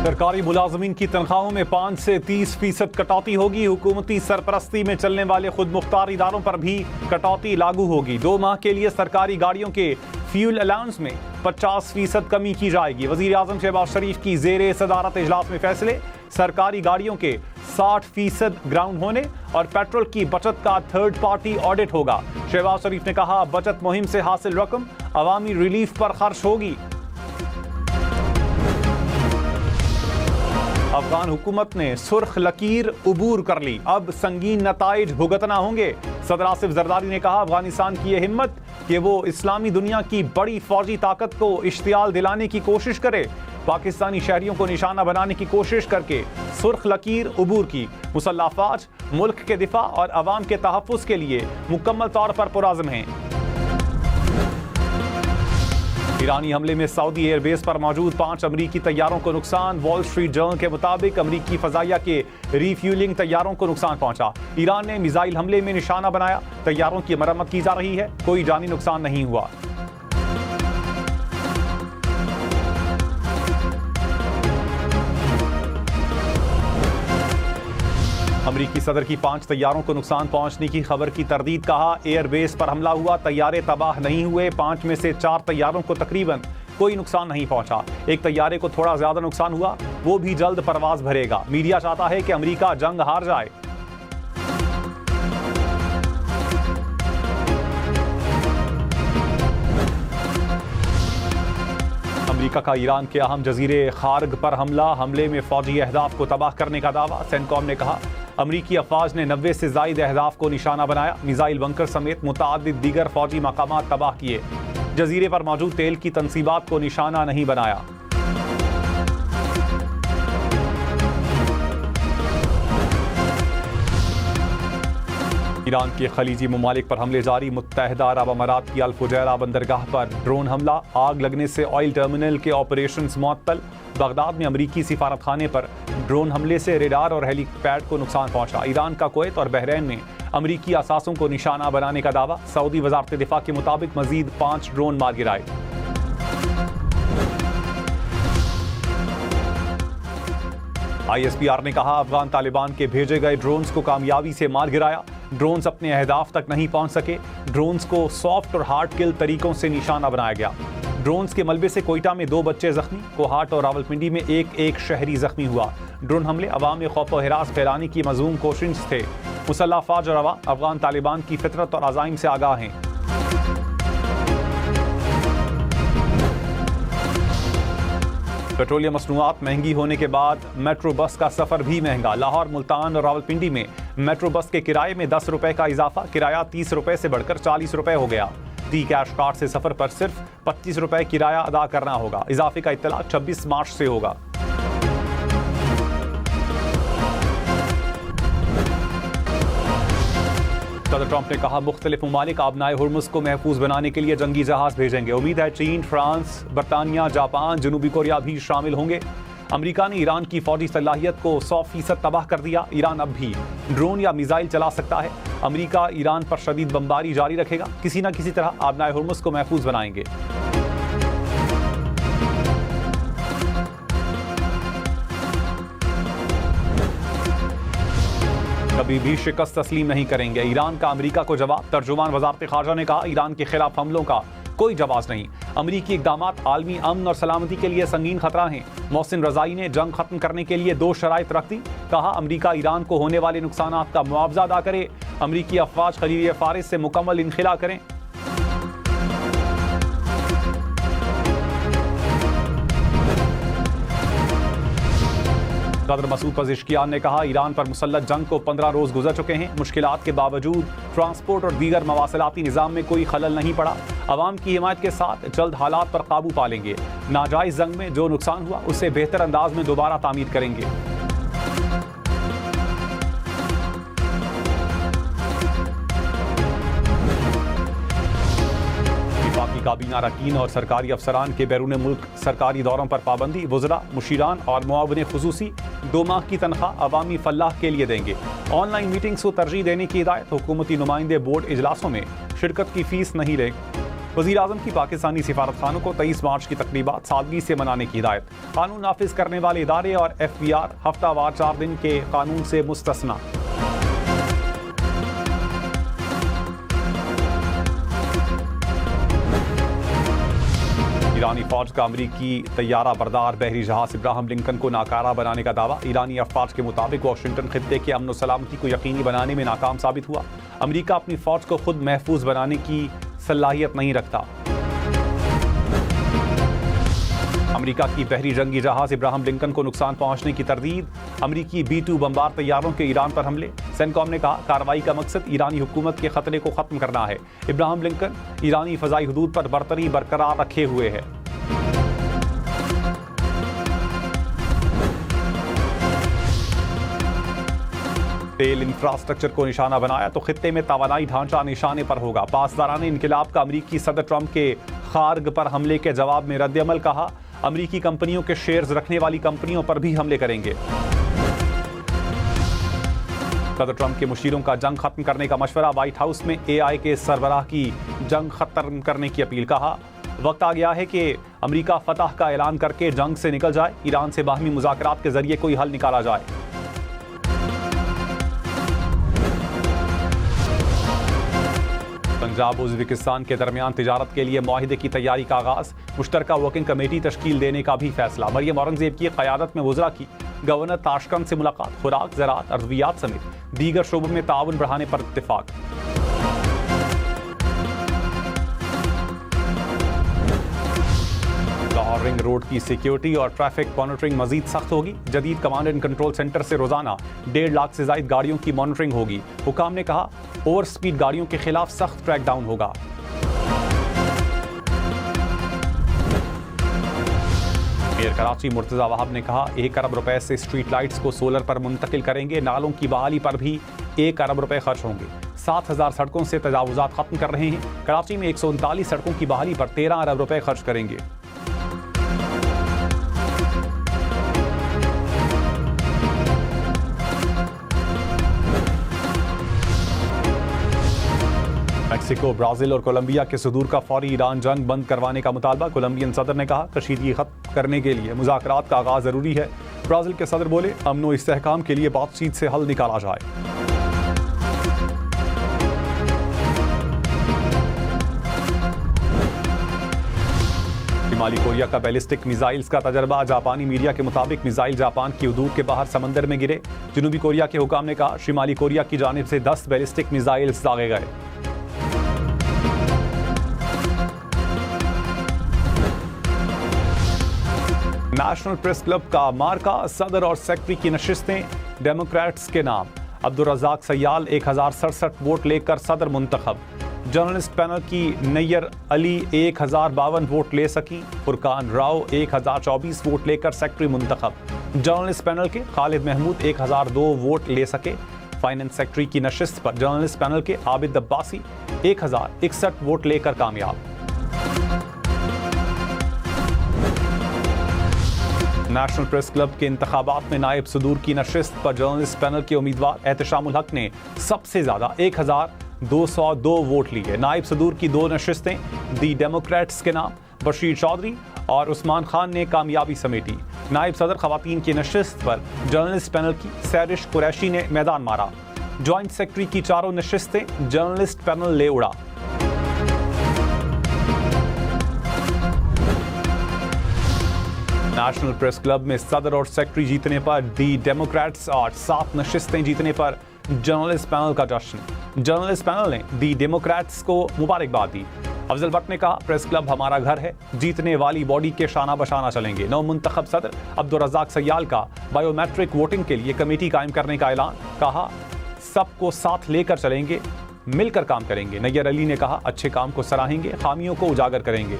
सरकारी मुलाजमीन की तनख्वाहों में 5 से 30% कटौती होगी। हुकूमती सरपरस्ती में चलने वाले खुद मुख्तार इदारों पर भी कटौती लागू होगी। 2 माह के लिए सरकारी गाड़ियों के फ्यूल अलाउंस में 50% कमी की जाएगी। वजीर आजम शहबाज शरीफ की जेर सदारत इजलास में फैसले। सरकारी गाड़ियों के 60% ग्राउंड होने और पेट्रोल की बचत का थर्ड पार्टी ऑडिट होगा। शहबाज शरीफ ने कहा, बचत मुहिम से हासिल रकम अवामी रिलीफ पर खर्च होगी। अफगान हुकूमत ने सुर्ख लकीर उबूर कर ली, अब संगीन नताइज भुगतना होंगे। सदर आसिफ जरदारी ने कहा, अफगानिस्तान की यह हिम्मत कि वो इस्लामी दुनिया की बड़ी फौजी ताकत को इश्तियाल दिलाने की कोशिश करे, पाकिस्तानी शहरियों को निशाना बनाने की कोशिश करके सुर्ख लकीर उबूर की। मुसल्लह अफवाज मुल्क के दिफा और अवाम के तहफ़्फ़ुज़ के लिए मुकम्मल तौर पर पुरअज़्म हैं। ईरानी हमले में सऊदी एयरबेस पर मौजूद 5 अमरीकी तैयारों को नुकसान। वॉल स्ट्रीट जर्नल के मुताबिक अमरीकी फजाइया के रीफ्यूलिंग तैयारों को नुकसान पहुंचा। ईरान ने मिसाइल हमले में निशाना बनाया। तैयारों की मरम्मत की जा रही है, कोई जानी नुकसान नहीं हुआ। अमरीकी सदर की 5 तैयारों को नुकसान पहुंचने की खबर की तरदीद। कहा, एयरबेस पर हमला हुआ, तैयारे तबाह नहीं हुए। 5 में से 4 तैयारों को तकरीबन कोई नुकसान नहीं पहुंचा। एक तैयारे को थोड़ा ज्यादा नुकसान हुआ, वो भी जल्द परवाज भरेगा। मीडिया चाहता है कि अमरीका जंग हार जाए। अमेरिका का ईरान के अहम जजीरे खार्ग पर हमले में फौजी अहदाफ को तबाह करने का दावा। सेंटकॉम ने कहा, अमरीकी अफवाज ने 90 से जायद अहदाफ को निशाना बनाया। मिसाइल बंकर समेत मुतादिद दीगर फौजी मकामात तबाह किए। जजीरे पर मौजूद तेल की तनसीबात को निशाना नहीं बनाया। ईरान के खलीजी ममालिक पर हमले जारी। मुत्तहदा अरब अमारात की अल फुजैरा बंदरगाह पर ड्रोन हमला। आग लगने से ऑयल टर्मिनल के ऑपरेशंस मुअत्तल। बगदाद में अमरीकी सिफारतखाने पर ड्रोन हमले से रेडार और हेलीपैड को नुकसान पहुंचा। ईरान का कुवैत और बहरीन में अमरीकी असासों को निशाना बनाने का दावा। सऊदी वजारत दिफा के मुताबिक मजीद 5 ड्रोन मार गिराए। ISPR ने कहा, अफगान तालिबान के भेजे गए ड्रोन्स को कामयाबी से मार गिराया। ड्रोन्स अपने अहदाफ तक नहीं पहुंच सके। ड्रोन्स को सॉफ्ट और हार्ड किल तरीकों से निशाना बनाया गया। ड्रोन्स के मलबे से कोयटा में 2 बच्चे जख्मी। कोहाट और रावलपिंडी में एक शहरी जख्मी हुआ। ड्रोन हमले अवाम में खौफ और हिरास फैलाने की मज़मूम कोशिश थे। मुसल्लह अफवाज और अफगान तालिबान की फितरत और अज़ाइम से आगाह हैं। पेट्रोलियम मसनूआत महंगी होने के बाद मेट्रो बस का सफर भी महंगा। लाहौर, मुल्तान और रावलपिंडी में मेट्रो बस के किराए में 10 रुपए का इजाफा। किराया 30 रुपए से बढ़कर 40 रुपए हो गया। टी कैश कार्ड से सफर पर सिर्फ 25 रुपए किराया अदा करना होगा। इजाफे का इत्तला 26 मार्च से होगा। सदर ट्रंप ने कहा, मुख्तलिफ ममालिक आबनाए हुर्मुज़ को महफूज बनाने के लिए जंगी जहाज भेजेंगे। उम्मीद है चीन, फ्रांस, बरतानिया, जापान, जनूबी कोरिया भी शामिल होंगे। अमेरिका ने ईरान की फौजी सलाहियत को 100% तबाह कर दिया। ईरान अब भी ड्रोन या मिसाइल चला सकता है। अमेरिका ईरान पर शदीद बमबारी जारी रखेगा। किसी न किसी तरह आबनाए हुर्मुज़ को महफूज बनाएंगे। कभी भी शिकस्त तस्लीम नहीं करेंगे। ईरान का अमेरिका को जवाब। तर्जुमान वजारत खारजा ने कहा, ईरान के खिलाफ हमलों का कोई जवाब नहीं। अमरीकी इक़दामात आलमी अमन और सलामती के लिए संगीन खतरा हैं। मोहसिन रज़ाई ने जंग खत्म करने के लिए 2 शराइत रख दी। कहा, अमरीका ईरान को होने वाले नुकसानात का मुआवजा अदा करे। अमरीकी अफवाज खलीज फारिस से मुकम्मल इनखिला करें। सदर मसूद पज़ेश्कियान ने कहा, ईरान पर मुसल्लत जंग को 15 रोज गुजर चुके हैं। मुश्किलात के बावजूद ट्रांसपोर्ट और दीगर मवासलाती निज़ाम में कोई खलल नहीं पड़ा। अवाम की हिमायत के साथ जल्द हालात पर काबू पा लेंगे। नाजायज़ जंग में जो नुकसान हुआ उससे बेहतर अंदाज में दोबारा तामीर करेंगे। काबीना अरकान और सरकारी अफसरान के बैरून मुल्क सरकारी दौरों पर पाबंदी। वज़रा, मुशीरान और मुआविन खुसूसी 2 माह की तनख्वाह अवामी फलाह के लिए देंगे। ऑनलाइन मीटिंग्स को तरजीह देने की हिदायत। हुकूमती नुमाइंदे बोर्ड इजलासों में शिरकत की फीस नहीं लेंगे। वज़ीर आज़म की पाकिस्तानी सिफारतखानों को 23 मार्च की तकरीबात सादगी से मनाने की हिदायत। कानून नाफिज करने वाले इदारे और FBR हफ्तावार 4 दिन के कानून से मुस्तस्ना। ईरानी फौज का अमरीकी तैयारा बरदार बहरी जहाज इब्राहिम लिंकन को नाकारा बनाने का दावा। ईरानी अफवाज के मुताबिक वाशिंगटन खित्ते के अमन सलामती को यकीनी बनाने में नाकाम साबित हुआ। अमरीका अपनी फौज को खुद महफूज बनाने की सलाहियत नहीं रखता। अमरीका की बहरी जंगी जहाज इब्राहिम लिंकन को नुकसान पहुंचने की तरदीद। अमरीकी B-2 बमबार तैयारों के ईरान पर हमले। सेंटकॉम ने कहा कार्रवाई का मकसद ईरानी हुकूमत के खतरे को खत्म करना है। इब्राहिम लिंकन ईरानी फजाई हुदूद पर बरतरी बरकरार रखे हुए है। तेल इंफ्रास्ट्रक्चर को निशाना बनाया तो खित्ते में तवानाई ढांचा निशाने पर होगा। पासदारान इनकिलाब का अमरीकी सदर ट्रंप के खार्ग पर हमले के जवाब में रद्दअमल। कहा अमरीकी कंपनियों के शेयर्स रखने वाली कंपनियों पर भी हमले करेंगे। सदर ट्रंप के मुशीरों का जंग खत्म करने का मशवरा। व्हाइट हाउस में AI के सरबराह की जंग खत्म करने की अपील। कहा वक्त आ गया है कि अमरीका फतह का ऐलान करके जंग से निकल जाए। ईरान से बाहमी मुज़ाकरात के जरिए कोई हल निकाला जाए। पंजाब उज़्बेकिस्तान के दरमियान तिजारत के लिए मुआहिदे की तैयारी का आगाज। मुश्तरका वर्किंग कमेटी तश्कील देने का भी फैसला। मरियम औरंगजेब की क़यादत में वज़रा की गवर्नर ताशकंद से मुलाकात। खुराक, ज़राअत, अद्वियात समेत दीगर शोबों में ताउन बढ़ाने पर इत्तेफाक। लाहौर रिंग रोड की सिक्योरिटी और ट्रैफिक मॉनिटरिंग मजीद सख्त होगी। जदीद कमांड एंड कंट्रोल सेंटर से रोजाना 1.5 लाख से ज्यादा गाड़ियों की मॉनिटरिंग होगी। हुकाम ने कहा ओवर स्पीड गाड़ियों के खिलाफ सख्त क्रैकडाउन होगा। मेयर कराची मुर्तजा वहाब ने कहा 1 अरब रुपए से स्ट्रीट लाइट्स को सोलर पर मुंतकिल करेंगे। नालों की बहाली पर भी 1 अरब रुपए खर्च होंगे। 7,000 सड़कों से तजावुजात खत्म कर रहे हैं। कराची में 139 सड़कों की बहाली पर 13 अरब रुपए खर्च करेंगे। मैक्सिको, ब्राजील और कोलंबिया के सुदूर का फौरी ईरान जंग बंद करवाने का मुतालबा। कोलंबियन सदर ने कहा कशीदगी खत्म करने के लिए मुज़ाकरात का आगाज जरूरी है। ब्राजील के सदर बोले अमन व इस्तेहकाम के लिए बातचीत से हल निकाला जाए। शिमाली कोरिया का बैलिस्टिक मिसाइल्स का तजर्बा। जापानी मीडिया के मुताबिक मिसाइल जापान की हदूद के बाहर समंदर में गिरे। जनूबी कोरिया के हुकाम ने कहा शिमाली कोरिया की जानिब से 10 बैलिस्टिक मिसाइल्स दागे गए। नेशनल प्रेस क्लब का मार्का। सदर और सेक्रेटरी की नशिस्तें डेमोक्रेट्स के नाम। अब्दुल रज़ाक सयाल 1067 वोट लेकर सदर मुंतखब। जर्नलिस्ट पैनल की नैयर अली 1052 वोट ले सकी। फुरकान राव 1024 वोट लेकर सेक्रेटरी मुंतखब। जर्नलिस्ट पैनल के खालिद महमूद 1002 वोट ले सके। फाइनेंस सेक्रेटरी की नशिस्त पर जर्नलिस्ट पैनल के आबिद अब्बासी 1061 वोट लेकर कामयाब। नेशनल प्रेस क्लब के इंतखाबात में नायब सदूर की नशिस्त पर जर्नलिस्ट पैनल के उम्मीदवार एहतशामुल हक ने सबसे ज्यादा 1202 वोट लिए। नायब सदूर की 2 नशिस्तें दी डेमोक्रेट्स के नाम बशीर चौधरी और उस्मान खान ने कामयाबी समेटी। नायब सदर खवातीन की नशिस्त पर जर्नलिस्ट पैनल की सैरिश कुरैशी ने मैदान मारा। ज्वाइंट सेक्रेटरी की 4 नशिस्तें जर्नलिस्ट पैनल ले उड़ा। नेशनल प्रेस क्लब में सदर और सेक्रेटरी जीतने पर दी डेमोक्रेट्स और 7 नशिस्तें जीतने पर जर्नलिस्ट पैनल का जश्न। जर्नलिस्ट पैनल ने दी डेमोक्रेट्स को मुबारकबाद दी। अफजल भट्ट ने कहा प्रेस क्लब हमारा घर है, जीतने वाली बॉडी के शाना बशाना चलेंगे। नौ मुंतखब सदर अब्दुल रज़ाक सयाल का बायोमेट्रिक वोटिंग के लिए कमेटी कायम करने का ऐलान। कहा सबको साथ लेकर चलेंगे, मिलकर काम करेंगे। नैयर अली ने कहा अच्छे काम को सराहेंगे, खामियों को उजागर करेंगे।